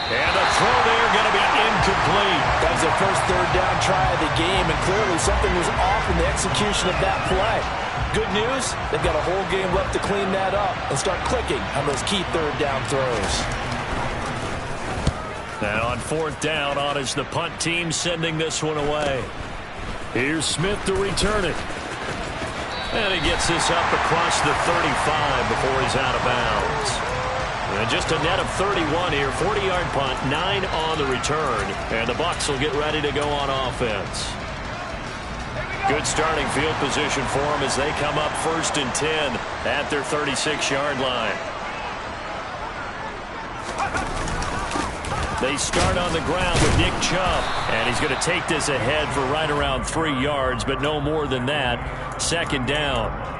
And the throw there going to be incomplete. That was their first third down try of the game, and clearly something was off in the execution of that play. Good news, they've got a whole game left to clean that up and start clicking on those key third down throws. Now on fourth down, on is the punt team sending this one away. Here's Smith to return it. And he gets this up across the 35 before he's out of bounds. And just a net of 31 here, 40-yard punt, 9 on the return. And the Bucks will get ready to go on offense. Good starting field position for them as they come up 1st and 10 at their 36-yard line. They start on the ground with Nick Chubb, and he's going to take this ahead for right around 3 yards, but no more than that. 2nd down.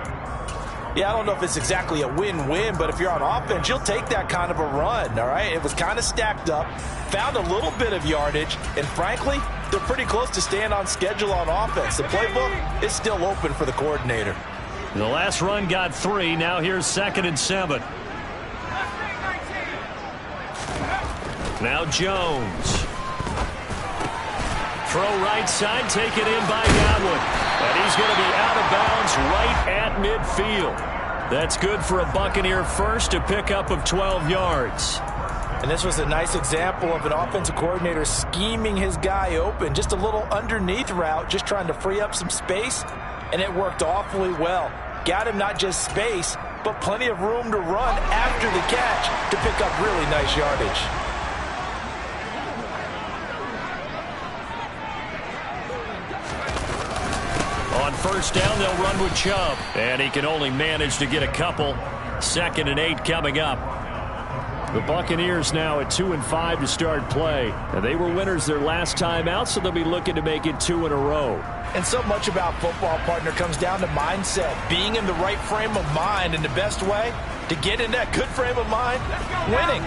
Yeah, I don't know if it's exactly a win-win, but if you're on offense, you'll take that kind of a run, all right? It was kind of stacked up, found a little bit of yardage, and frankly, they're pretty close to staying on schedule on offense. The playbook is still open for the coordinator. The last run got 3. Now here's 2nd and 7. Now Jones. Throw right side, taken in by Godwin. And he's going to be out of bounds right at midfield. That's good for a Buccaneer first, a pickup of 12 yards. And this was a nice example of an offensive coordinator scheming his guy open. Just a little underneath route, just trying to free up some space. And it worked awfully well. Got him not just space, but plenty of room to run after the catch to pick up really nice yardage. On 1st down, they'll run with Chubb. And he can only manage to get a couple. 2nd and 8 coming up. The Buccaneers now at 2-5 to start play. And they were winners their last time out, so they'll be looking to make it 2 in a row. And so much about football, partner, comes down to mindset. Being in the right frame of mind, and the best way to get in that good frame of mind, winning.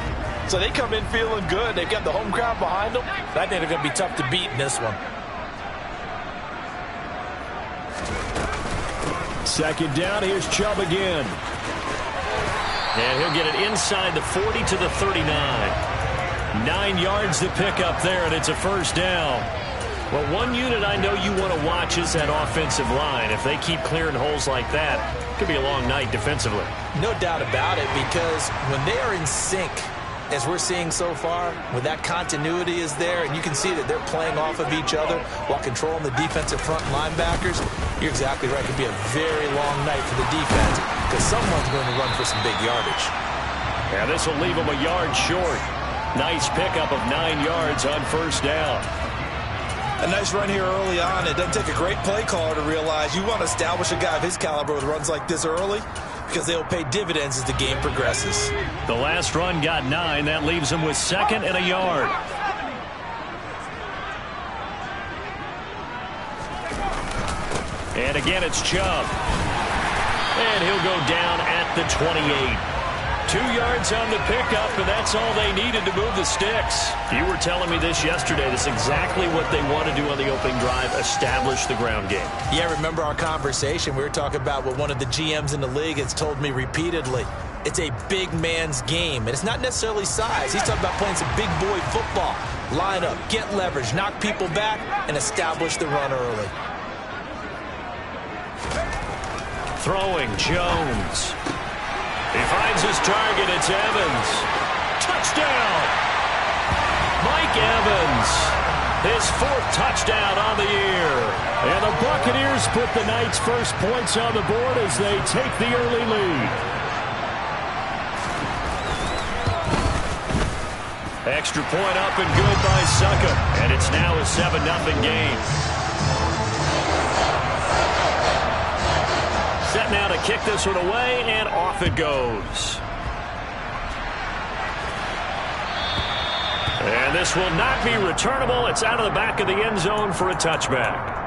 So they come in feeling good. They've got the home crowd behind them. I think they're going to be tough to beat in this one. 2nd down, here's Chubb again. And he'll get it inside the 40 to the 39. 9 yards to pick up there, and it's a 1st down. Well, one unit I know you want to watch is that offensive line. If they keep clearing holes like that, it could be a long night defensively. No doubt about it, because when they are in sync, as we're seeing so far, when that continuity is there, and you can see that they're playing off of each other while controlling the defensive front linebackers, you're exactly right. It could be a very long night for the defense because someone's going to run for some big yardage. Yeah, this will leave them a yard short. Nice pickup of 9 yards on 1st down. A nice run here early on. It doesn't take a great play caller to realize you want to establish a guy of his caliber with runs like this early because they'll pay dividends as the game progresses. The last run got 9. That leaves him with 2nd and a yard. And again, it's Chubb. And he'll go down at the 28. 2 yards on the pickup, and that's all they needed to move the sticks. You were telling me this yesterday. That's exactly what they want to do on the opening drive, establish the ground game. Yeah, remember our conversation. We were talking about what one of the GMs in the league has told me repeatedly. It's a big man's game, and it's not necessarily size. He's talking about playing some big boy football. Line up, get leverage, knock people back, and establish the run early. Throwing, Jones. He finds his target. It's Evans. Touchdown! Mike Evans. His 4th touchdown on the year. And the Buccaneers put the night's first points on the board as they take the early lead. Extra point up and good by Suckup. And it's now a 7-0 game. Set now to kick this one away, and off it goes. And this will not be returnable. It's out of the back of the end zone for a touchback.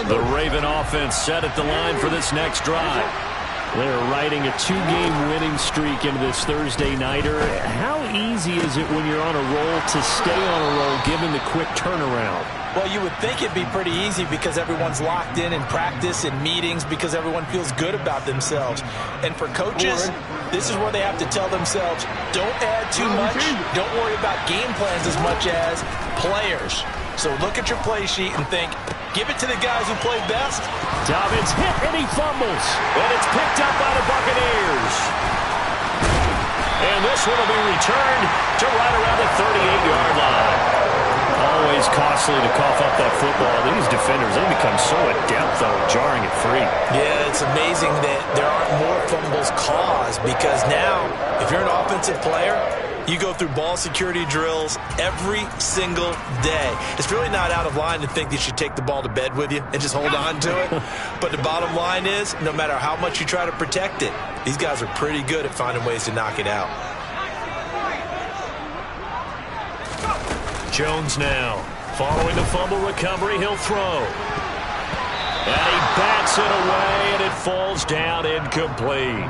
The Raven offense set at the line for this next drive. They're riding a 2-game winning streak into this Thursday nighter. How easy is it when you're on a roll to stay on a roll given the quick turnaround? Well, you would think it'd be pretty easy because everyone's locked in practice and meetings because everyone feels good about themselves. And for coaches, this is where they have to tell themselves, don't add too much. Don't worry about game plans as much as players. So look at your play sheet and think, give it to the guys who play best. Dobbins hit and he fumbles. And it's picked up by the Buccaneers. And this one will be returned to right around the 38-yard line. Always costly to cough up that football. These defenders, they become so adept, though, jarring it free. Yeah, it's amazing that there aren't more fumbles caused because now, if you're an offensive player, you go through ball security drills every single day. It's really not out of line to think that you should take the ball to bed with you and just hold on to it. But the bottom line is, no matter how much you try to protect it, these guys are pretty good at finding ways to knock it out. Jones now. Following the fumble recovery, he'll throw. And he bats it away, and it falls down incomplete.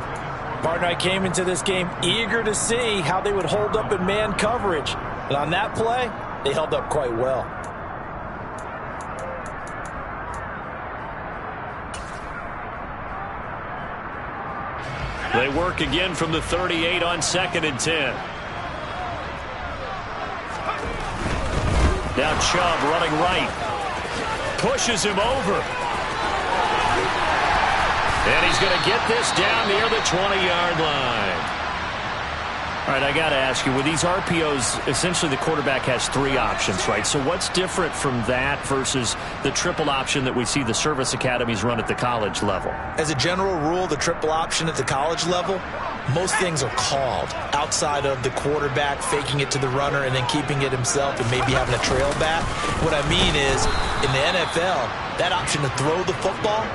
Partner, I came into this game eager to see how they would hold up in man coverage. And on that play, they held up quite well. They work again from the 38 on 2nd and 10. Now Chubb running right. Pushes him over. And he's going to get this down near the 20-yard line. All right, I got to ask you, with these RPOs, essentially the quarterback has 3 options, right? So what's different from that versus the triple option that we see the service academies run at the college level? As a general rule, the triple option at the college level, most things are called outside of the quarterback faking it to the runner and then keeping it himself and maybe having a trail back. What I mean is, in the NFL, that option to throw the football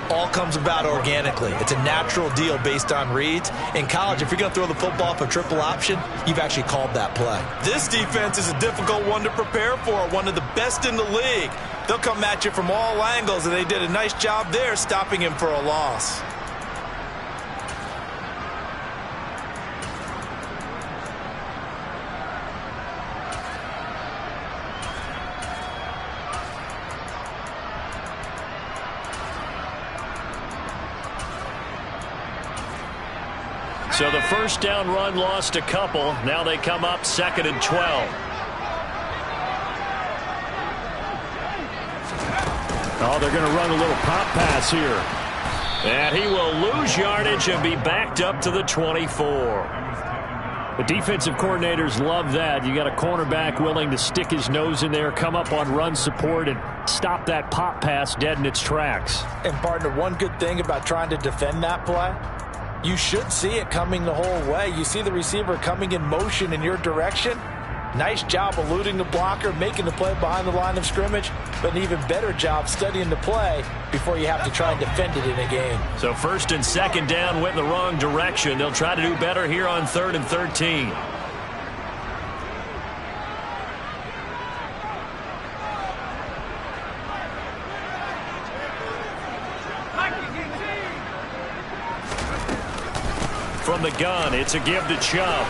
all comes about organically. It's a natural deal based on reads. In college, if you're going to throw the football for triple option, you've actually called that play. This defense is a difficult one to prepare for, one of the best in the league. They'll come at you from all angles, and they did a nice job there stopping him for a loss. So the first down run lost a couple. Now they come up 2nd and 12. Oh, they're going to run a little pop pass here. And he will lose yardage and be backed up to the 24. The defensive coordinators love that. You got a cornerback willing to stick his nose in there, come up on run support, and stop that pop pass dead in its tracks. And, partner, one good thing about trying to defend that play, you should see it coming the whole way. You see the receiver coming in motion in your direction. Nice job eluding the blocker, making the play behind the line of scrimmage, but an even better job studying the play before you have to try and defend it in a game. So 1st and 2nd down went in the wrong direction. They'll try to do better here on 3rd and 13. From the gun, it's a give to Chubb.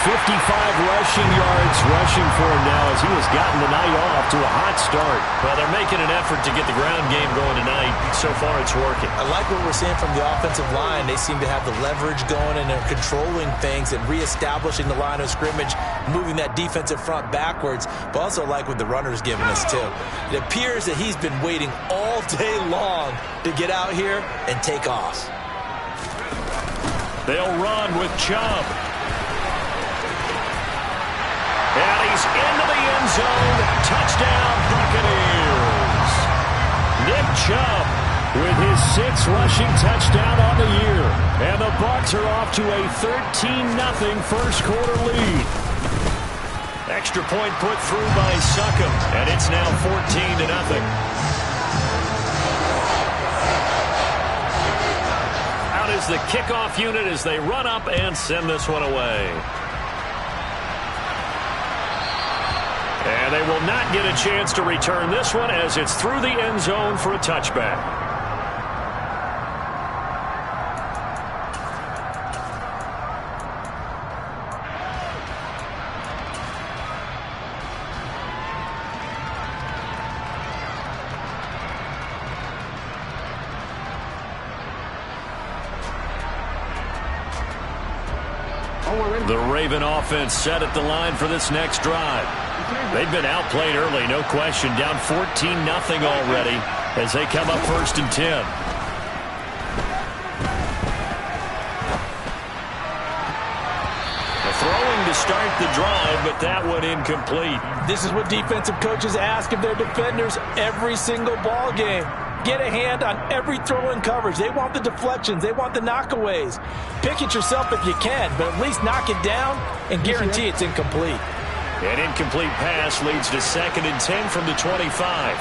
55 rushing yards rushing for him now as he has gotten the night off to a hot start. Well, they're making an effort to get the ground game going tonight. So far, it's working. I like what we're seeing from the offensive line. They seem to have the leverage going and they're controlling things and reestablishing the line of scrimmage, moving that defensive front backwards. But also like what the runner's giving us, too. It appears that he's been waiting all day long to get out here and take off. They'll run with Chubb. And he's into the end zone. Touchdown, Buccaneers. Nick Chubb with his 6th rushing touchdown on the year. And the Bucs are off to a 13-0 first quarter lead. Extra point put through by Succop. And it's now 14-0. Out is the kickoff unit as they run up and send this one away. And they will not get a chance to return this one as it's through the end zone for a touchback. The Raven offense set at the line for this next drive. They've been outplayed early, no question. Down 14-0 already as they come up 1st and 10. Throwing to start the drive, but that one incomplete. This is what defensive coaches ask of their defenders every single ball game. Get a hand on every throw in coverage. They want the deflections. They want the knockaways. Pick it yourself if you can, but at least knock it down and guarantee it's incomplete. An incomplete pass leads to 2nd and 10 from the 25.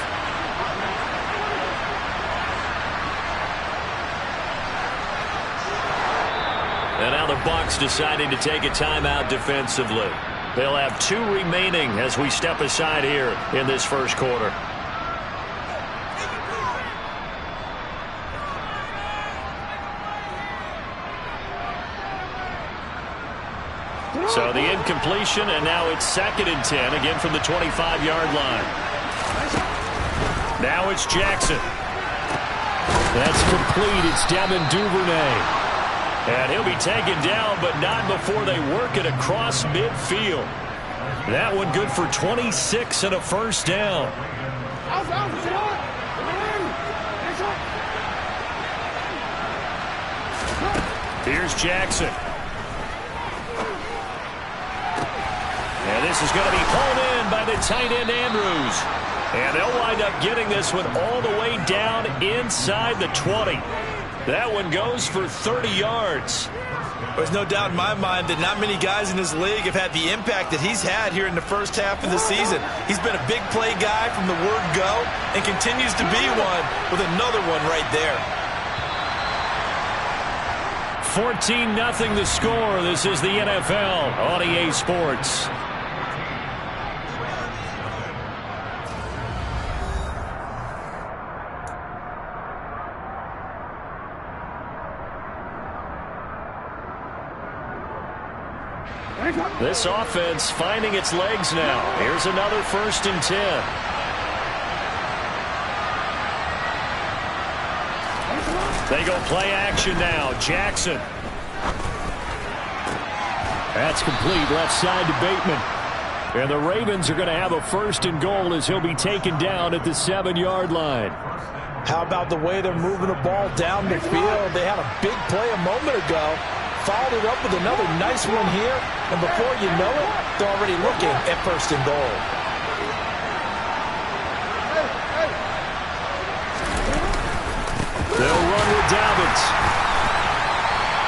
And now the Bucks deciding to take a timeout defensively. They'll have 2 remaining as we step aside here in this first quarter. So the incompletion, and now it's 2nd and 10, again from the 25-yard line. Now it's Jackson. That's complete. It's Devin Duvernay. And he'll be taken down, but not before they work it across midfield. That one good for 26 and a first down. Here's Jackson. And this is going to be pulled in by the tight end Andrews. And they'll wind up getting this one all the way down inside the 20. That one goes for 30 yards. There's no doubt in my mind that not many guys in this league have had the impact that he's had here in the first half of the season. He's been a big play guy from the word go and continues to be one with another one right there. 14-0 the score. This is the NFL on EA Sports. This offense finding its legs now. Here's another 1st and 10. They go play action now. Jackson. That's complete. Left side to Bateman. And the Ravens are going to have a 1st and goal as he'll be taken down at the 7-yard line. How about the way they're moving the ball down the field? They had a big play a moment ago. Followed it up with another nice one here. And before you know it, they're already looking at 1st and goal. They'll run with Dobbins.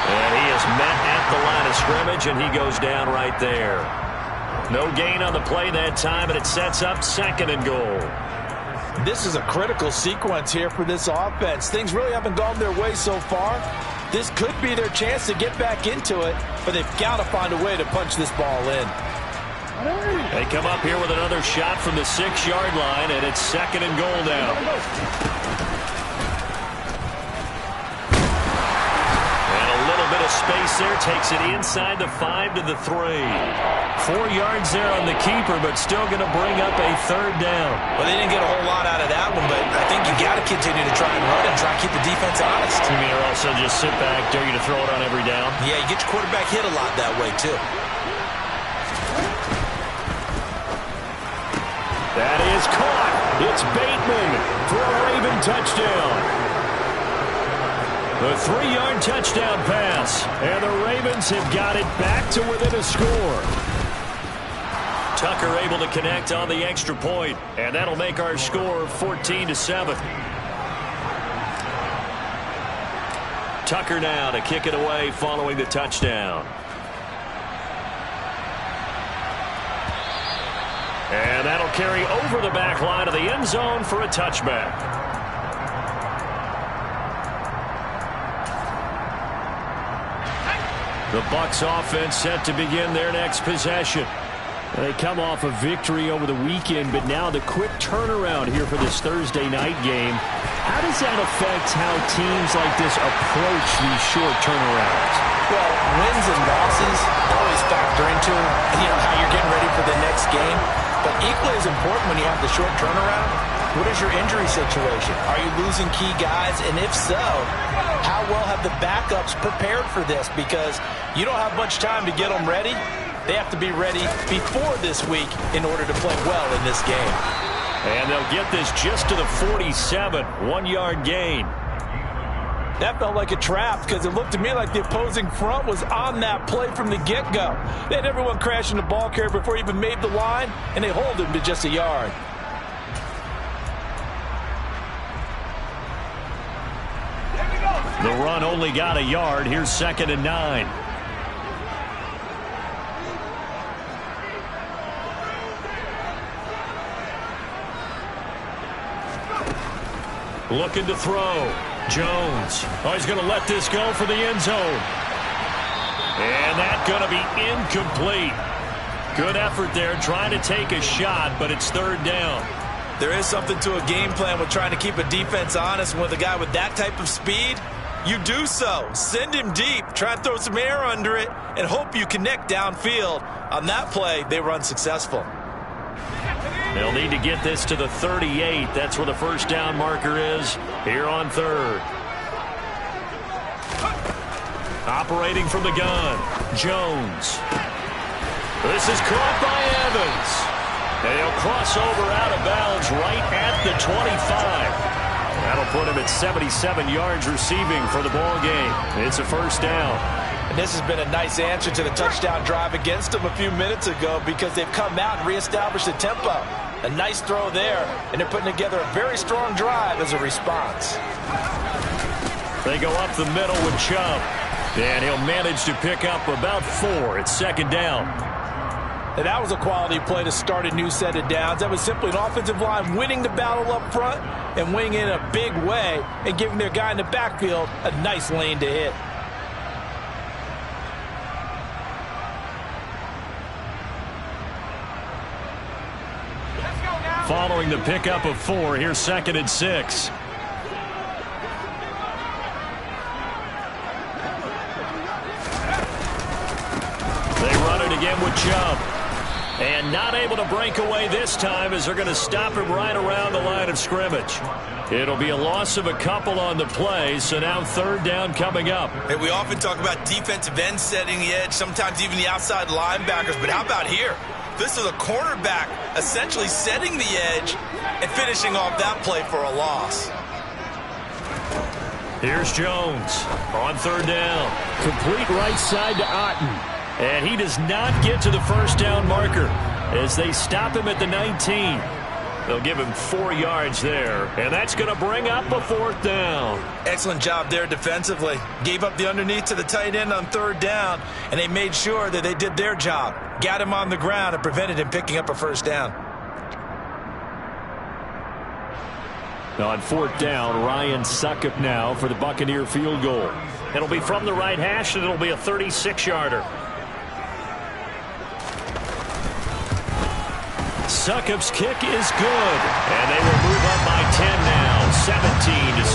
And he is met at the line of scrimmage, and he goes down right there. No gain on the play that time, and it sets up 2nd and goal. This is a critical sequence here for this offense. Things really haven't gone their way so far. This could be their chance to get back into it, but they've got to find a way to punch this ball in. They come up here with another shot from the 6-yard line, and it's 2nd and goal now. And a little bit of space there takes it inside the 5 to the 3. 4 yards there on the keeper, but still going to bring up a 3rd down. Well, they didn't get a whole lot out of that one, but I think you got to continue to try and run and try and keep the defense honest. You mean, or also just sit back, dare you to throw it on every down? Yeah, you get your quarterback hit a lot that way, too. That is caught. It's Bateman for a Raven touchdown. The 3-yard touchdown pass, and the Ravens have got it back to within a score. Tucker able to connect on the extra point, and that'll make our score 14-7. Tucker now to kick it away following the touchdown. And that'll carry over the back line of the end zone for a touchback. The Bucks offense set to begin their next possession. They come off a victory over the weekend, but now the quick turnaround here for this Thursday night game. How does that affect how teams like this approach these short turnarounds? Well, wins and losses always factor into how you're getting ready for the next game. But equally as important when you have the short turnaround What is your injury situation? Are you losing key guys? And if so, how well have the backups prepared for this? Because you don't have much time to get them ready. They have to be ready before this week in order to play well in this game. And they'll get this just to the 47, 1-yard gain. That felt like a trap because it looked to me like the opposing front was on that play from the get-go. They had everyone crashing the ball carrier before he even made the line, and they hold him to just a yard. The run only got a yard. Here's 2nd and 9. Looking to throw. Jones. Oh, he's going to let this go for the end zone. And that's going to be incomplete. Good effort there trying to take a shot, but it's 3rd down. There is something to a game plan with trying to keep a defense honest. With a guy with that type of speed, you do so. Send him deep. Try and throw some air under it and hope you connect downfield. On that play, they run successful. They'll need to get this to the 38. That's where the first down marker is here on 3rd. Operating from the gun, Jones. This is caught by Evans. They'll cross over out of bounds right at the 25. That'll put him at 77 yards receiving for the ball game. It's a first down. And this has been a nice answer to the touchdown drive against them a few minutes ago because they've come out and reestablished the tempo. A nice throw there, and they're putting together a very strong drive as a response. They go up the middle with Chubb, and he'll manage to pick up about 4 at 2nd down. And that was a quality play to start a new set of downs. That was simply an offensive line winning the battle up front and winning in a big way and giving their guy in the backfield a nice lane to hit. Following the pickup of 4, here's 2nd and 6. They run it again with Chubb. And not able to break away this time as they're going to stop him right around the line of scrimmage. It'll be a loss of a couple on the play, so now 3rd down coming up. Hey, we often talk about defensive ends setting the edge, sometimes even the outside linebackers, but how about here? This is a cornerback essentially setting the edge and finishing off that play for a loss. Here's Jones on 3rd down. Complete right side to Otten. And he does not get to the first down marker as they stop him at the 19. They'll give him 4 yards there, and that's going to bring up a 4th down. Excellent job there defensively. Gave up the underneath to the tight end on 3rd down, and they made sure that they did their job. Got him on the ground and prevented him picking up a first down. Now on 4th down, Ryan Succop now for the Buccaneer field goal. It'll be from the right hash, and it'll be a 36-yarder. Succop's kick is good, and they will move up by 10 now, 17-7.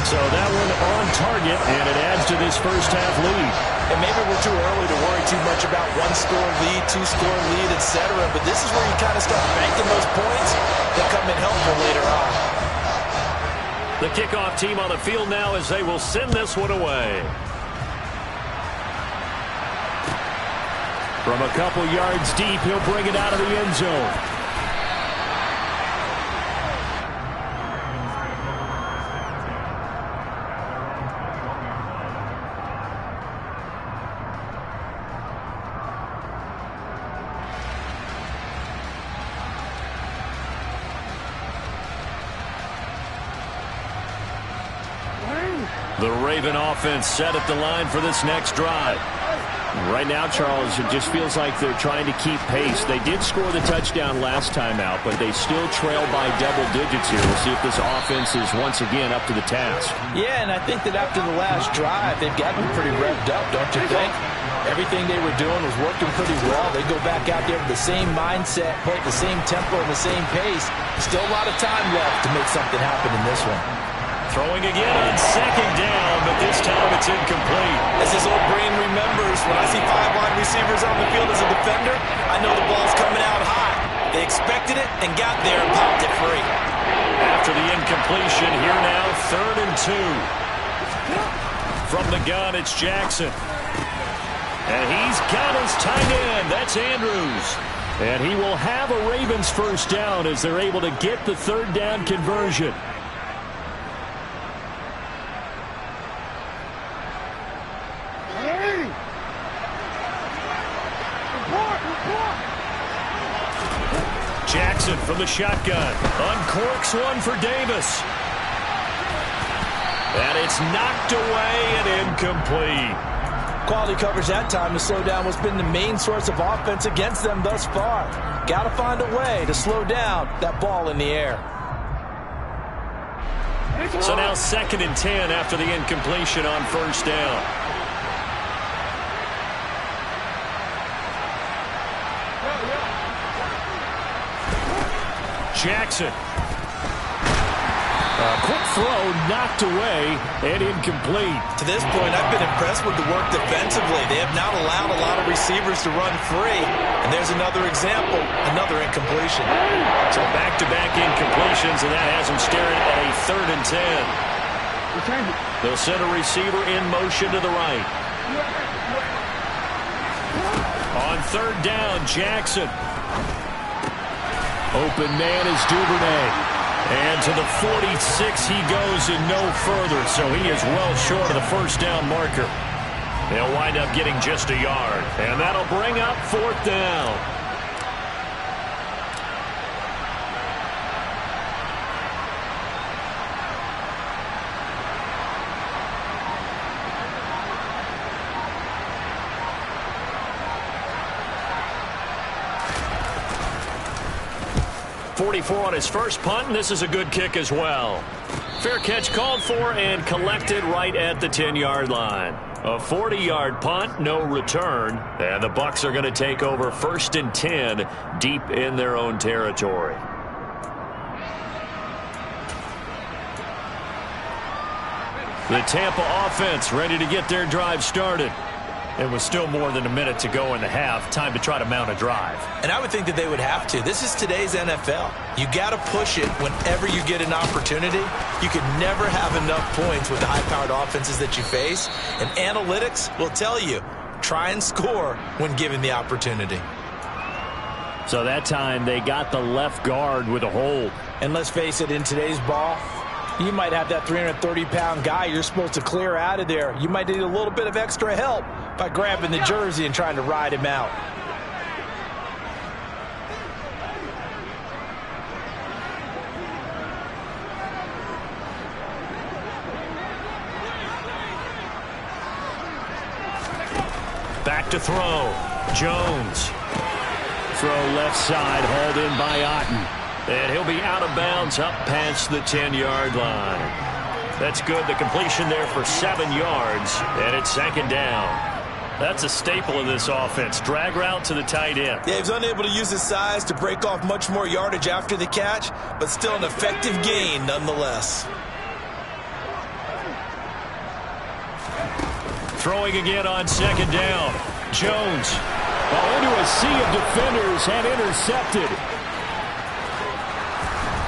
So that one on target, and it adds to this first half lead. And maybe we're too early to worry too much about 1-score lead, 2-score lead, etc. But this is where you kind of start banking those points that come in helpful later on. The kickoff team on the field now as they will send this one away. From a couple yards deep, he'll bring it out of the end zone. The Raven offense set at the line for this next drive. Right now, Charles, it just feels like they're trying to keep pace. They did score the touchdown last time out, but they still trail by double digits here. We'll see if this offense is once again up to the task. Yeah, and I think that after the last drive, they've got them pretty revved up, don't you think? Everything they were doing was working pretty well. They go back out there with the same mindset, play at the same tempo and the same pace. Still a lot of time left to make something happen in this one. Throwing again on 2nd down, but this time it's incomplete. As his old brain remembers, when I see 5 wide receivers on the field as a defender, I know the ball's coming out high. They expected it and got there and popped it free. completion. Here now, 3rd and 2. From the gun, it's Jackson. And he's got his tight end. That's Andrews. And he will have a Ravens first down as they're able to get the 3rd down conversion. Jackson from the shotgun. Uncorks one for Davis. And it's knocked away and incomplete. Quality coverage that time to slow down what's been the main source of offense against them thus far. Got to find a way to slow down that ball in the air. So now 2nd and 10 after the incompletion on 1st down. Jackson. Quick throw, knocked away, and incomplete. To this point, I've been impressed with the work defensively. They have not allowed a lot of receivers to run free. And there's another example, another incompletion. So back-to-back incompletions, and that has them staring at a 3rd and 10. They'll send a receiver in motion to the right. On 3rd down, Jackson. Open man is Duvernay. And to the 46 he goes and no further, so he is well short of the first down marker. They'll wind up getting just a yard, and that'll bring up 4th down. .44 on his first punt, and this is a good kick as well. Fair catch called for and collected right at the 10-yard line. A 40-yard punt, no return, and the Bucks are going to take over 1st and 10 deep in their own territory. The Tampa offense ready to get their drive started. It was still more than a minute to go in the half. Time to try to mount a drive. And I would think that they would have to. This is today's NFL. You got to push it whenever you get an opportunity. You can never have enough points with the high-powered offenses that you face. And analytics will tell you, try and score when given the opportunity. So that time they got the left guard with a hold. And let's face it, in today's ball, you might have that 330-pound guy you're supposed to clear out of there. You might need a little bit of extra help by grabbing the jersey and trying to ride him out. Back to throw. Jones. Throw left side, hauled in by Otten. And he'll be out of bounds up past the 10-yard line. That's good. The completion there for 7 yards, and it's 2nd down. That's a staple of this offense. Drag route to the tight end. Yeah, he was unable to use his size to break off much more yardage after the catch, but still an effective gain nonetheless. Throwing again on 2nd down. Jones, into a sea of defenders and intercepted.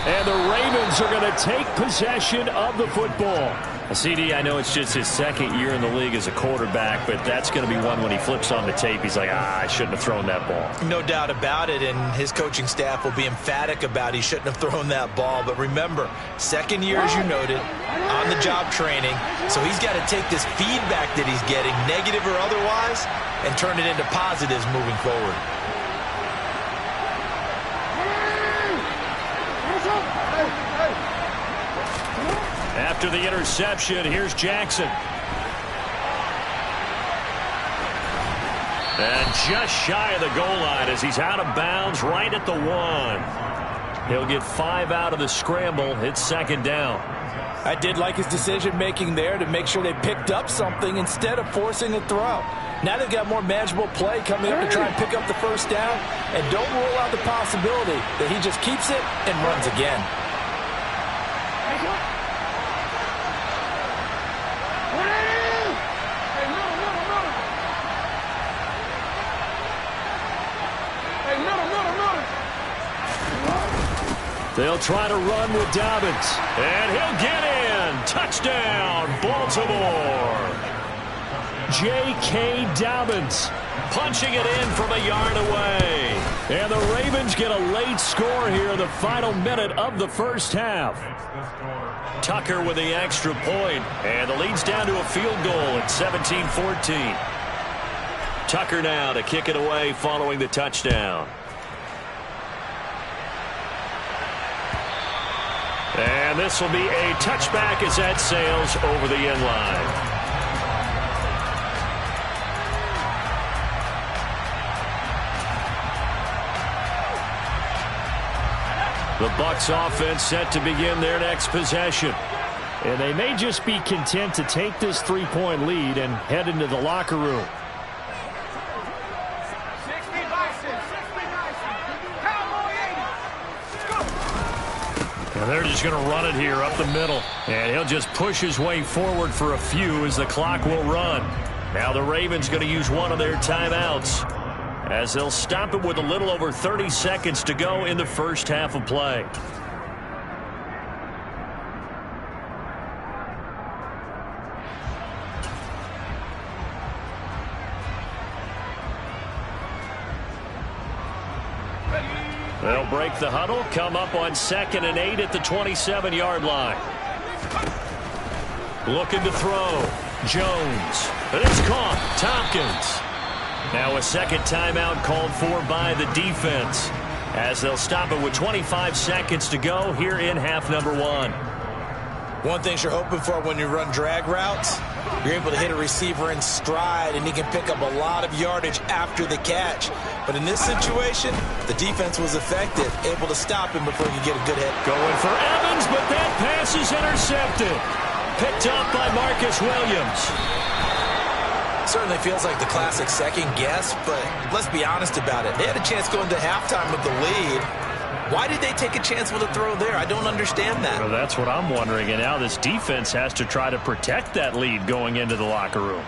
And the Ravens are going to take possession of the football. CD, I know it's just his 2nd year in the league as a quarterback, but that's going to be one when he flips on the tape. He's like, I shouldn't have thrown that ball. No doubt about it, and his coaching staff will be emphatic about he shouldn't have thrown that ball. But remember, 2nd year, as you noted, on-the-job training, so he's got to take this feedback that he's getting, negative or otherwise, and turn it into positives moving forward. After the interception, here's Jackson. And just shy of the goal line as he's out of bounds right at the 1. He'll get 5 out of the scramble. It's 2nd down. I did like his decision-making there to make sure they picked up something instead of forcing a throw. Now they've got more manageable play coming up to try and pick up the first down. And don't rule out the possibility that he just keeps it and runs again. They'll try to run with Dobbins. And he'll get in. Touchdown, Baltimore. J.K. Dobbins punching it in from a yard away. And the Ravens get a late score here in the final minute of the first half. Tucker with the extra point, and the lead's down to a field goal at 17-14. Tucker now to kick it away following the touchdown. And this will be a touchback as that sails over the end line. The Bucks offense set to begin their next possession. And they may just be content to take this three-point lead and head into the locker room. And they're just going to run it here up the middle. And he'll just push his way forward for a few as the clock will run. Now the Ravens going to use one of their timeouts, as they'll stop it with a little over 30 seconds to go in the first half of play. They'll break the huddle, come up on 2nd and 8 at the 27-yard line. Looking to throw. Jones. And it's caught. Tompkins. Now a second timeout called for by the defense, as they'll stop it with 25 seconds to go here in half number 1. One thing you're hoping for when you run drag routes, you're able to hit a receiver in stride, and he can pick up a lot of yardage after the catch. But in this situation, the defense was effective, able to stop him before he could get a good hit. Going for Evans, but that pass is intercepted. Picked up by Marcus Williams. Certainly feels like the classic second guess, but let's be honest about it. They had a chance going to halftime with the lead. Why did they take a chance with a throw there? I don't understand that. Well, that's what I'm wondering, and now this defense has to try to protect that lead going into the locker room.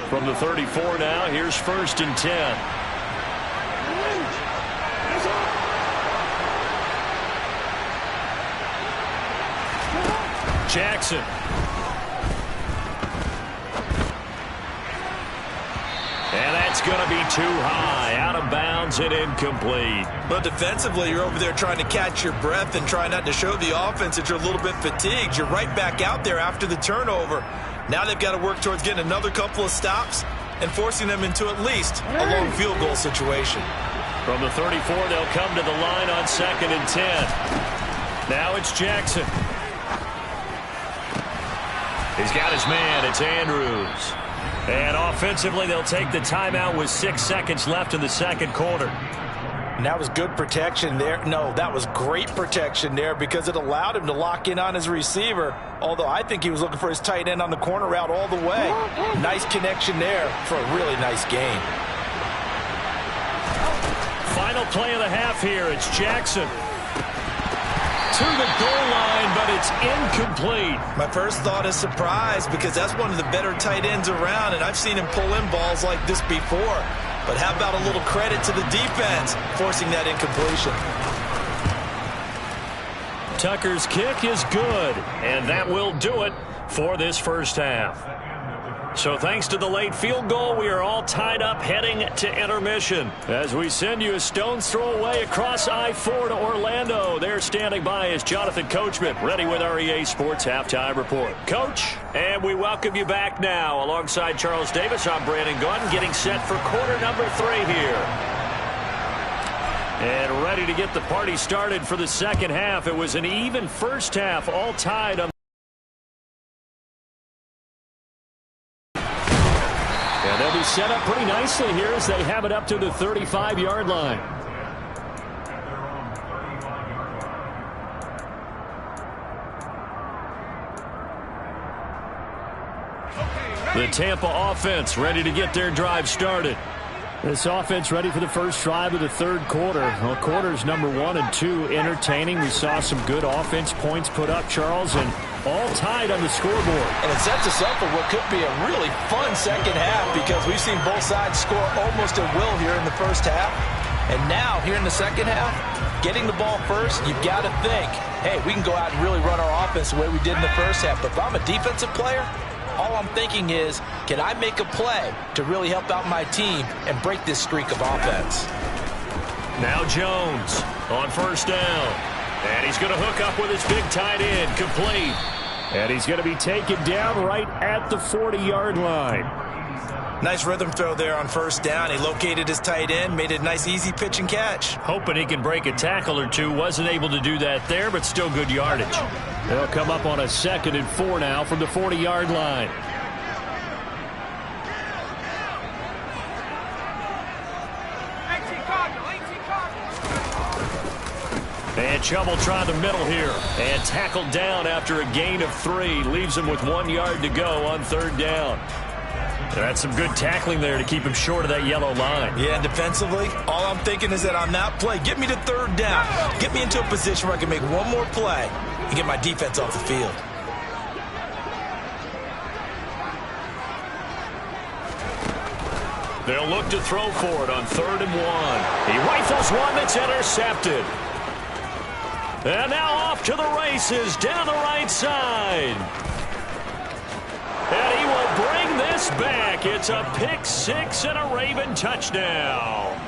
From the 34 now, here's 1st and 10. Jackson. And that's going to be too high. Out of bounds and incomplete. But defensively, you're over there trying to catch your breath and try not to show the offense that you're a little bit fatigued. You're right back out there after the turnover. Now they've got to work towards getting another couple of stops and forcing them into at least a long field goal situation. From the 34, they'll come to the line on 2nd and 10. Now it's Jackson. He's got his man. It's Andrews. And offensively, they'll take the timeout with 6 seconds left in the second quarter. And that was good protection there. No, that was great protection there because it allowed him to lock in on his receiver, although I think he was looking for his tight end on the corner route all the way. Nice connection there for a really nice gain. Final play of the half here. It's Jackson. To the goal line, but it's incomplete. My first thought is surprise because that's one of the better tight ends around, and I've seen him pull in balls like this before. But how about a little credit to the defense forcing that incompletion? Tucker's kick is good, and that will do it for this first half. So thanks to the late field goal, we are all tied up heading to intermission as we send you a stone's throw away across I-4 to Orlando. They're standing by as Jonathan Coachman, ready with our EA Sports Halftime Report. Coach, and we welcome you back now. Alongside Charles Davis, I'm Brandon Gordon, getting set for quarter number 3 here. And ready to get the party started for the second half. It was an even first half, all tied on. And they'll be set up pretty nicely here as they have it up to the 35-yard line. The Tampa offense ready to get their drive started. This offense ready for the first drive of the third quarter. Well, quarters number 1 and 2 entertaining. We saw some good offense points put up, Charles, and all tied on the scoreboard. And it sets us up for what could be a really fun second half because we've seen both sides score almost at will here in the first half. And now, here in the second half, getting the ball first, you've got to think, hey, we can go out and really run our offense the way we did in the first half. But if I'm a defensive player, all I'm thinking is, can I make a play to really help out my team and break this streak of offense? Now Jones on first down. And he's going to hook up with his big tight end, complete. And he's going to be taken down right at the 40-yard line. Nice rhythm throw there on first down. He located his tight end, made it a nice, easy pitch and catch. Hoping he can break a tackle or two. Wasn't able to do that there, but still good yardage. They'll come up on a 2nd and 4 now from the 40-yard line. And Chubb will try the middle here. And tackled down after a gain of 3. Leaves him with 1 yard to go on 3rd down. That's some good tackling there to keep him short of that yellow line. Yeah, and defensively, all I'm thinking is that on that play, get me to 3rd down. Get me into a position where I can make one more play and get my defense off the field. They'll look to throw for it on 3rd and 1. He rifles one that's intercepted. And now off to the races down the right side. And he will bring this back. It's a pick 6 and a Raven touchdown.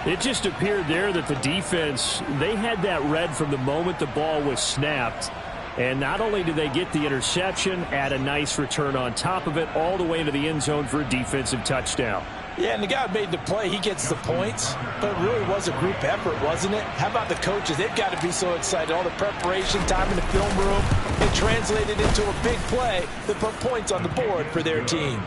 It just appeared there that the defense, they had that read from the moment the ball was snapped. And not only did they get the interception, add a nice return on top of it, all the way into the end zone for a defensive touchdown. Yeah, and the guy who made the play, he gets the points. But it really was a group effort, wasn't it? How about the coaches? They've got to be so excited. All the preparation, time in the film room, it translated into a big play that put points on the board for their team.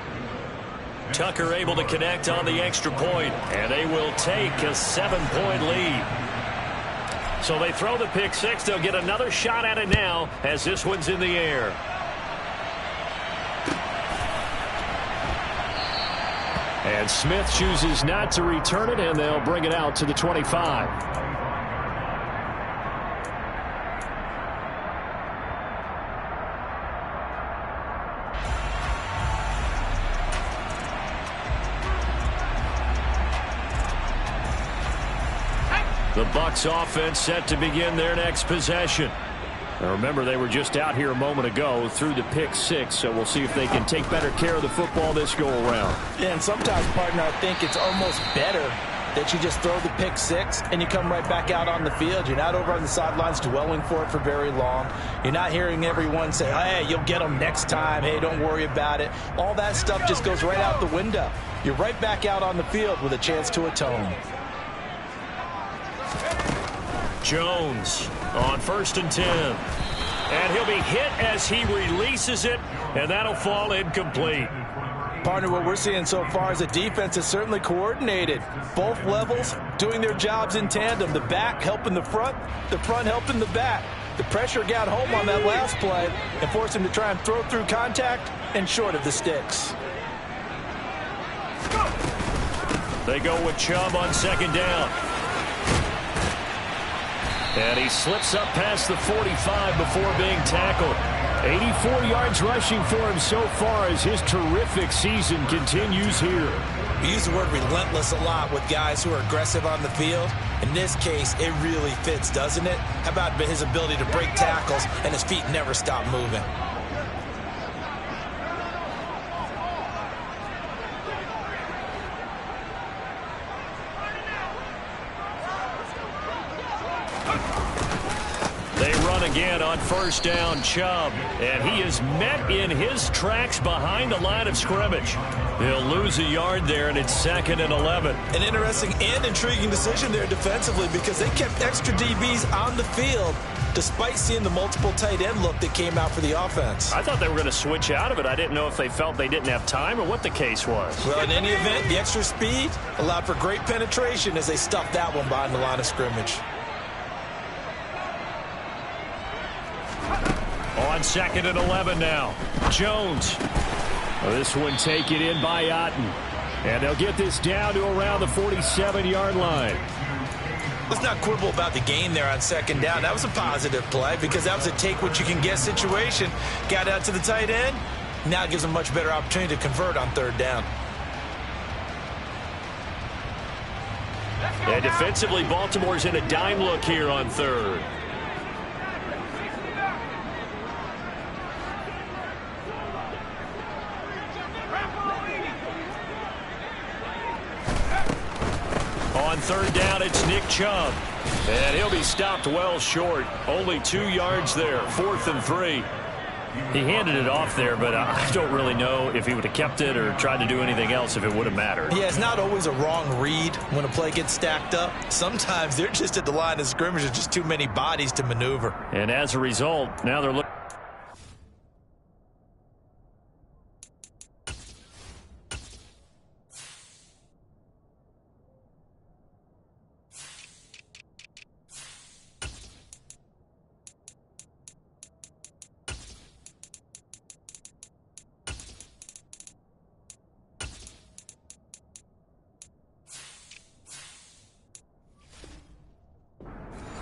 Tucker able to connect on the extra point, and they will take a 7-point lead. So they throw the pick 6. They'll get another shot at it now as this one's in the air. And Smith chooses not to return it, and they'll bring it out to the 25. The Bucks offense set to begin their next possession. Now remember, they were just out here a moment ago through the pick 6, so we'll see if they can take better care of the football this go-around. Yeah, and sometimes, partner, I think it's almost better that you just throw the pick 6 and you come right back out on the field. You're not over on the sidelines dwelling for it for very long. You're not hearing everyone say, hey, you'll get them next time. Hey, don't worry about it. All that stuff just goes right out the window. You're right back out on the field with a chance to atone. Jones on 1st and 10. And he'll be hit as he releases it, and that'll fall incomplete. Partner, what we're seeing so far is a defense is certainly coordinated. Both levels doing their jobs in tandem. The back helping the front helping the back. The pressure got home on that last play and forced him to try and throw through contact and short of the sticks. They go with Chubb on 2nd down. And he slips up past the 45 before being tackled. 84 yards rushing for him so far as his terrific season continues here. We use the word relentless a lot with guys who are aggressive on the field. In this case, it really fits, doesn't it? How about his ability to break tackles and his feet never stop moving? They run again on 1st down, Chubb, and he is met in his tracks behind the line of scrimmage. He'll lose a yard there, and it's 2nd and 11. An interesting and intriguing decision there defensively because they kept extra DBs on the field despite seeing the multiple tight end look that came out for the offense. I thought they were going to switch out of it. I didn't know if they felt they didn't have time or what the case was. Well, in any event, the extra speed allowed for great penetration as they stuffed that one behind the line of scrimmage. On 2nd and 11 now. Jones. This one taken in by Otten. And they'll get this down to around the 47-yard line. Let's not quibble about the gain there on second down. That was a positive play because that was a take-what-you-can-get situation. Got out to the tight end. Now it gives them a much better opportunity to convert on third down. And defensively, Baltimore's in a dime look here on third. On third down, it's Nick Chubb. And he'll be stopped well short. Only 2 yards there, 4th and 3. He handed it off there, but I don't really know if he would have kept it or tried to do anything else if it would have mattered. Yeah, it's not always a wrong read when a play gets stacked up. Sometimes they're just at the line of scrimmage. There's just too many bodies to maneuver. And as a result, now they're looking.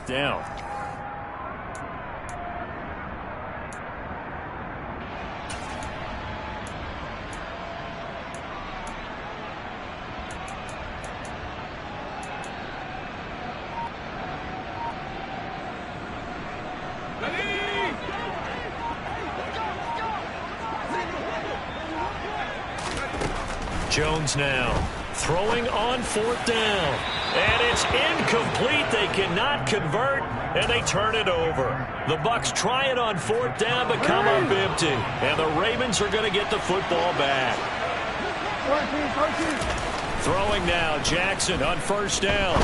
Down. Jones now throwing on 4th down. And it's incomplete. They cannot convert, and they turn it over. The Bucks try it on 4th down, but come up empty. And the Ravens are going to get the football back. Throwing now, Jackson on 1st down.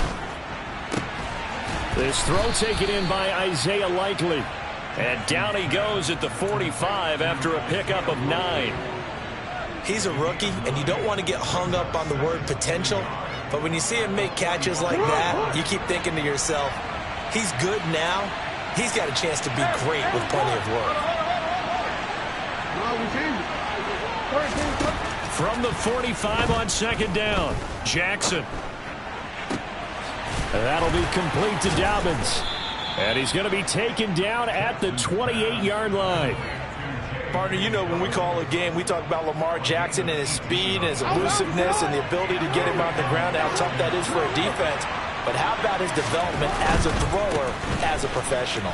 This throw taken in by Isaiah Likely. And down he goes at the 45 after a pickup of 9. He's a rookie, and you don't want to get hung up on the word potential. But when you see him make catches like that, you keep thinking to yourself, he's good now. He's got a chance to be great with plenty of work. From the 45 on 2nd down, Jackson. That'll be complete to Dobbins. And he's going to be taken down at the 28-yard line. Partner, you know when we call a game, we talk about Lamar Jackson and his speed and his elusiveness and the ability to get him on the ground, how tough that is for a defense. But how about his development as a thrower, as a professional?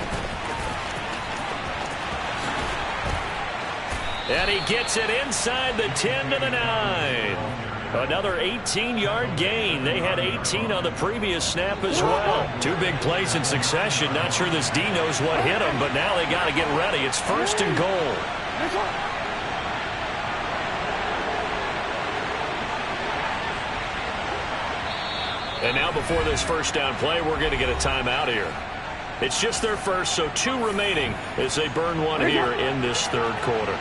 And he gets it inside the 10 to the 9. Another 18-yard gain. They had 18 on the previous snap as well. 2 big plays in succession. Not sure this D knows what hit him, but now they got to get ready. It's 1st and goal. And now before this 1st down play, we're going to get a timeout here. It's just their first, so 2 remaining as they burn one here in this 3rd quarter.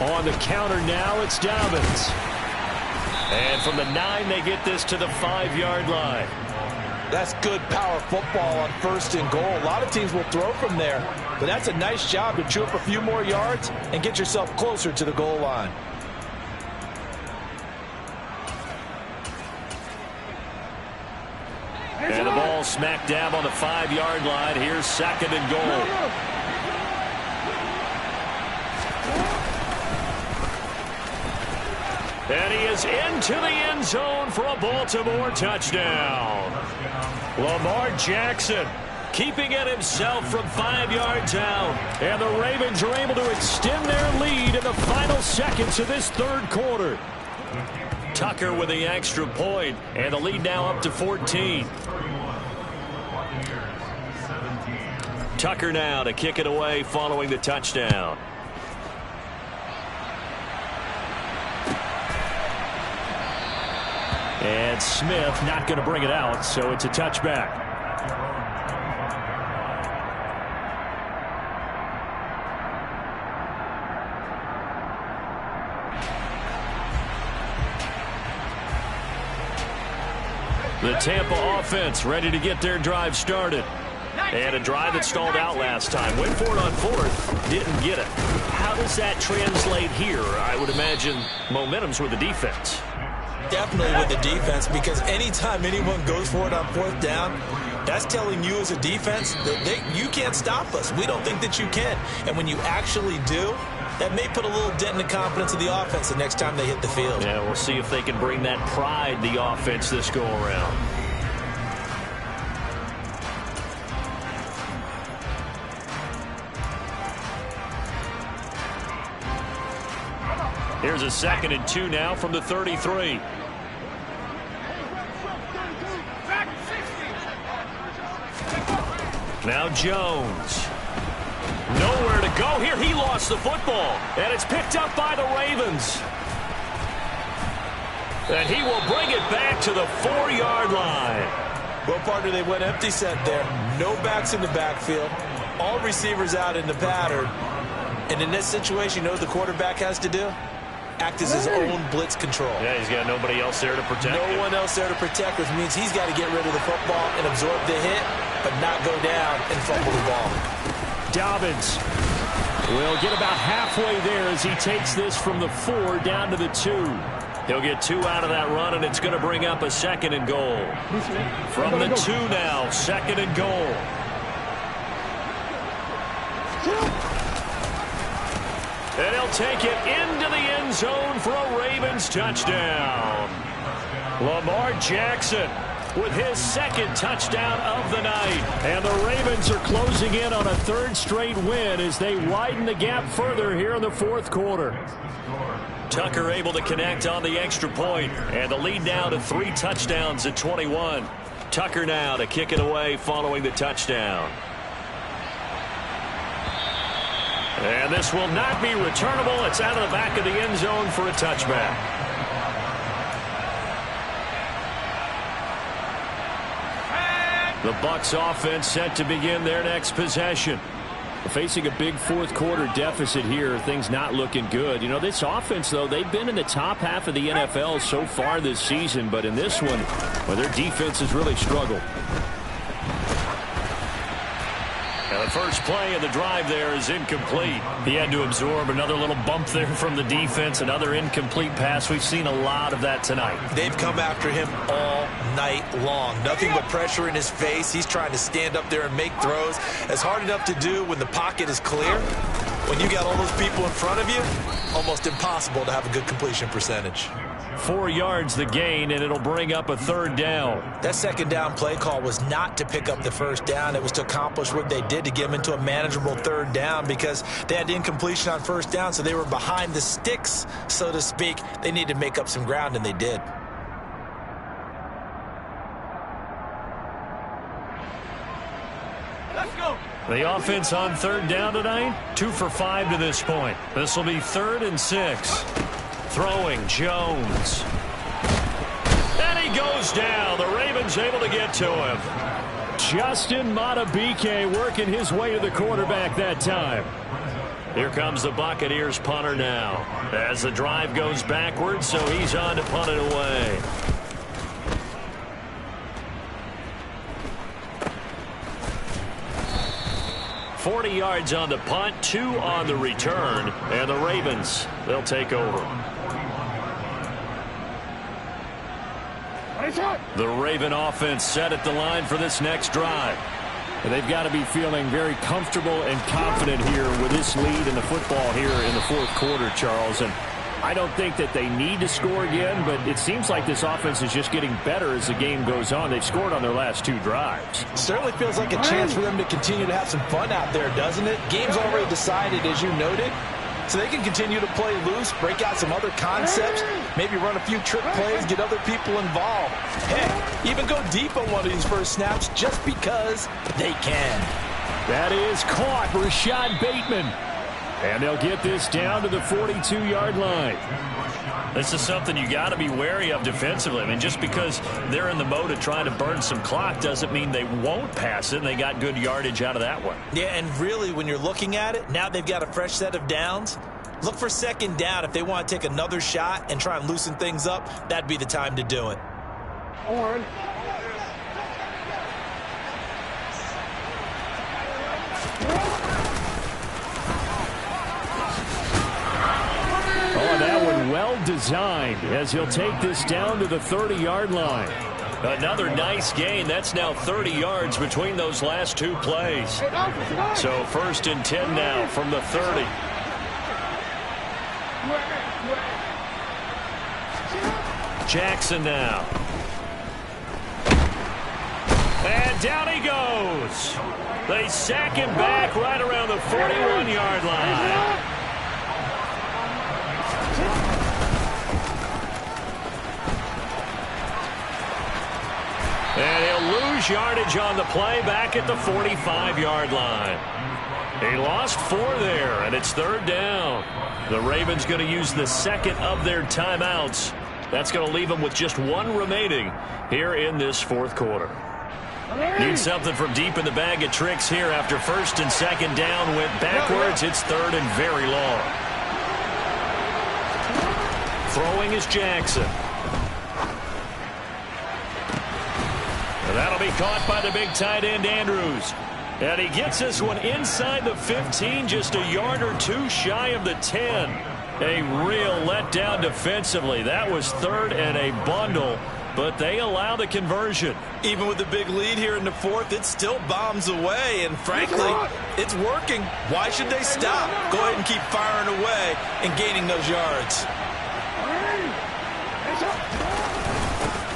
On the counter now, it's Dobbins. And from the 9, they get this to the 5-yard line. That's good power football on 1st and goal. A lot of teams will throw from there, but that's a nice job to chew up a few more yards and get yourself closer to the goal line. And the ball smack dab on the 5-yard line. Here's 2nd and goal. And he is into the end zone for a Baltimore touchdown. Lamar Jackson keeping it himself from 5 yards out. And the Ravens are able to extend their lead in the final seconds of this 3rd quarter. Tucker with the extra point, and the lead now up to 14. Tucker now to kick it away following the touchdown. And Smith not going to bring it out, so it's a touchback. The Tampa offense ready to get their drive started. And a drive that stalled out last time. Went for it on 4th. Didn't get it. How does that translate here? I would imagine momentum's with the defense. Definitely with the defense, because anytime anyone goes for it on fourth down, that's telling you as a defense that you can't stop us. We don't think that you can. And when you actually do, that may put a little dent in the confidence of the offense the next time they hit the field. Yeah, we'll see if they can bring that pride, the offense, this go-around. Here's a 2nd and 2 now from the 33. Now Jones. Nowhere to go here. He lost the football. And it's picked up by the Ravens. And he will bring it back to the 4-yard line. Well, partner, they went empty set there. No backs in the backfield. All receivers out in the pattern. And in this situation, you know what the quarterback has to do? Act as his own blitz control. Yeah, he's got nobody else there to protect him. No one else there to protect, which means he's got to get rid of the football and absorb the hit, but not go down and fumble the ball. Dobbins will get about halfway there as he takes this from the 4 down to the 2. He'll get 2 out of that run, and it's going to bring up a 2nd and goal. From the 2 now, 2nd and goal. And he'll take it into the end zone for a Ravens touchdown. Lamar Jackson with his 2nd touchdown of the night. And the Ravens are closing in on a 3rd straight win as they widen the gap further here in the 4th quarter. Tucker able to connect on the extra point, and the lead now to 3 touchdowns at 21. Tucker now to kick it away following the touchdown. And this will not be returnable. It's out of the back of the end zone for a touchback. The Bucks offense set to begin their next possession. Facing a big 4th quarter deficit here, things not looking good. You know, this offense, though, they've been in the top half of the NFL so far this season, but in this one, well, their defense has really struggled. Now the first play of the drive there is incomplete. He had to absorb another little bump there from the defense, another incomplete pass. We've seen a lot of that tonight. They've come after him all night long. Nothing but pressure in his face. He's trying to stand up there and make throws. It's hard enough to do when the pocket is clear. When you got all those people in front of you, almost impossible to have a good completion percentage. 4 yards the gain, and it'll bring up a 3rd down. That 2nd down play call was not to pick up the 1st down. It was to accomplish what they did to get them into a manageable 3rd down, because they had incompletion on 1st down, so they were behind the sticks, so to speak. They needed to make up some ground, and they did. Let's go. The offense on 3rd down tonight, 2 for 5 to this point. This will be 3rd and 6. Throwing Jones. And he goes down. The Ravens able to get to him. Justin Madubuike working his way to the quarterback that time. Here comes the Buccaneers punter now. As the drive goes backwards, so he's on to punt it away. $40 yards on the punt, 2 on the return, and the Ravens, they'll take over. The Raven offense set at the line for this next drive. And they've got to be feeling very comfortable and confident here with this lead in the football here in the 4th quarter, Charles. And I don't think that they need to score again, but it seems like this offense is just getting better as the game goes on. They've scored on their last 2 drives. Certainly feels like a chance for them to continue to have some fun out there, doesn't it? Game's already decided, as you noted. So they can continue to play loose, break out some other concepts, maybe run a few trick plays, get other people involved. Heck, even go deep on one of these first snaps just because they can. That is caught. Rashad Bateman. And they'll get this down to the 42-yard line. This is something you got to be wary of defensively. I mean, just because they're in the mode of trying to burn some clock doesn't mean they won't pass it, and they got good yardage out of that one. Yeah, and really, when you're looking at it, now they've got a fresh set of downs. Look for 2nd down. If they want to take another shot and try and loosen things up, that'd be the time to do it. Horn. designed as he'll take this down to the 30-yard line. Another nice gain. That's now 30 yards between those last two plays. So 1st and 10 now from the 30. Jackson now. And down he goes. They sack him back right around the 41-yard line. And he'll lose yardage on the play back at the 45-yard line. He lost 4 there, and it's 3rd down. The Ravens going to use the second of their timeouts. That's going to leave them with just 1 remaining here in this 4th quarter. Need something from deep in the bag of tricks here after 1st and 2nd down went backwards. It's 3rd and very long. Throwing is Jackson. And that'll be caught by the big tight end, Andrews. And he gets this one inside the 15, just a yard or 2 shy of the 10. A real letdown defensively. That was 3rd and a bundle, but they allow the conversion. Even with the big lead here in the 4th, it still bombs away, and frankly, it's working. Why should they stop? Go ahead and keep firing away and gaining those yards.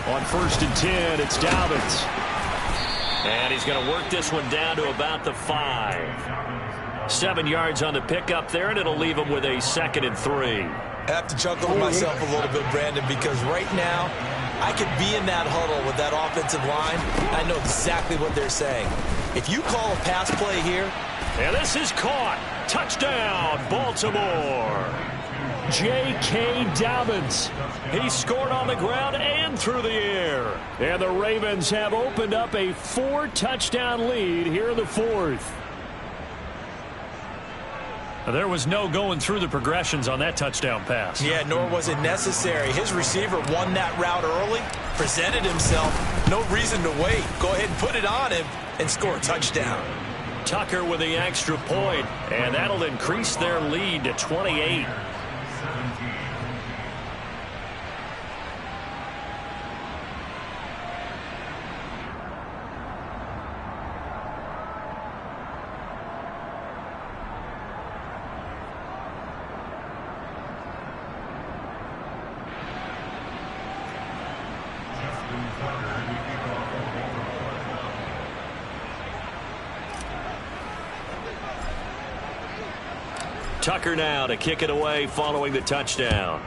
On 1st and 10, it's Dobbins. And he's going to work this one down to about the 5. 7 yards on the pickup there, and it'll leave him with a 2nd and 3. I have to chuckle to myself a little bit, Brandon, because right now, I could be in that huddle with that offensive line. I know exactly what they're saying. If you call a pass play here. And this is caught. Touchdown, Baltimore. J.K. Dobbins. He scored on the ground and through the air. And the Ravens have opened up a 4-touchdown lead here in the 4th. There was no going through the progressions on that touchdown pass. Yeah, nor was it necessary. His receiver won that route early, presented himself. No reason to wait. Go ahead and put it on him and score a touchdown. Tucker with the extra point, and that'll increase their lead to 28. Tucker now to kick it away following the touchdown.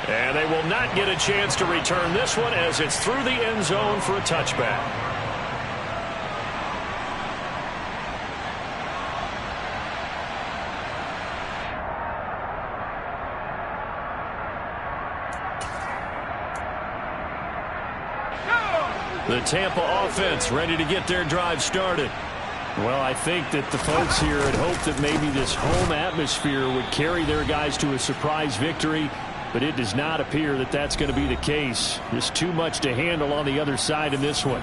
And they will not get a chance to return this one as it's through the end zone for a touchback. The Tampa offense ready to get their drive started. Well, I think that the folks here had hoped that maybe this home atmosphere would carry their guys to a surprise victory, but it does not appear that that's going to be the case. Just too much to handle on the other side in this one.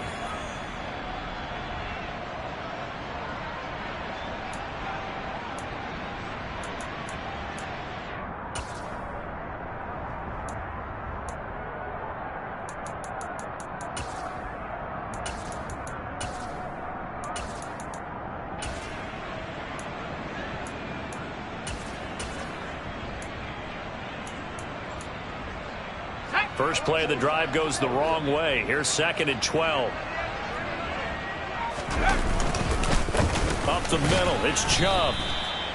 First play of the drive goes the wrong way. Here's 2nd and 12. Up the middle, it's Chubb.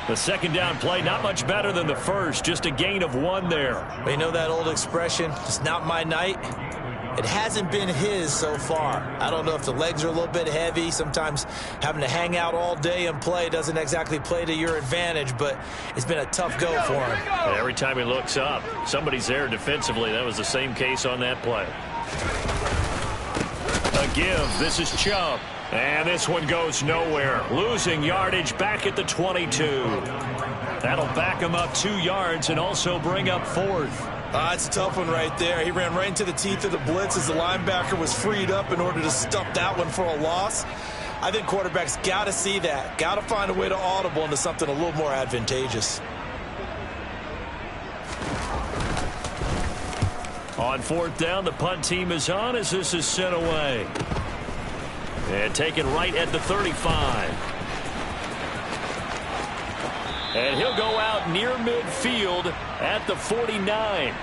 The 2nd down play, not much better than the first, just a gain of 1 there. You know that old expression, it's not my night? It hasn't been his so far. I don't know if the legs are a little bit heavy. Sometimes having to hang out all day and play doesn't exactly play to your advantage, but it's been a tough go for him. Every time he looks up, somebody's there defensively. That was the same case on that play. A give. This is Chubb. And this one goes nowhere. Losing yardage back at the 22. That'll back him up 2 yards and also bring up 4th. It's a tough one right there. He ran right into the teeth of the blitz as the linebacker was freed up in order to stuff that one for a loss. I think quarterbacks got to see that. Got to find a way to audible into something a little more advantageous. On fourth down, the punt team is on as this is sent away. And taken right at the 35. And he'll go out near midfield at the 49.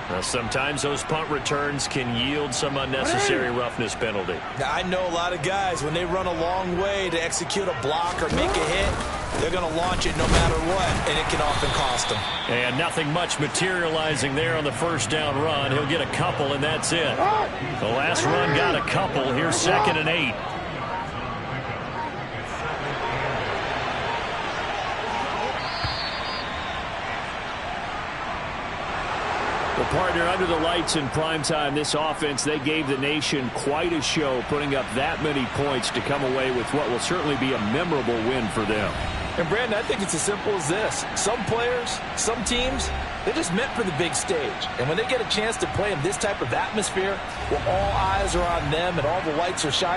Now, sometimes those punt returns can yield some unnecessary roughness penalty. Now, I know a lot of guys, when they run a long way to execute a block or make a hit, they're going to launch it no matter what, and it can often cost them. And nothing much materializing there on the first down run. He'll get a couple, and that's it. The last run got a couple. Here's 2nd and 8. Well, partner, under the lights in primetime, this offense, they gave the nation quite a show, putting up that many points to come away with what will certainly be a memorable win for them. And, Brandon, I think it's as simple as this. Some players, some teams, they're just meant for the big stage. And when they get a chance to play in this type of atmosphere, where all eyes are on them and all the lights are shining,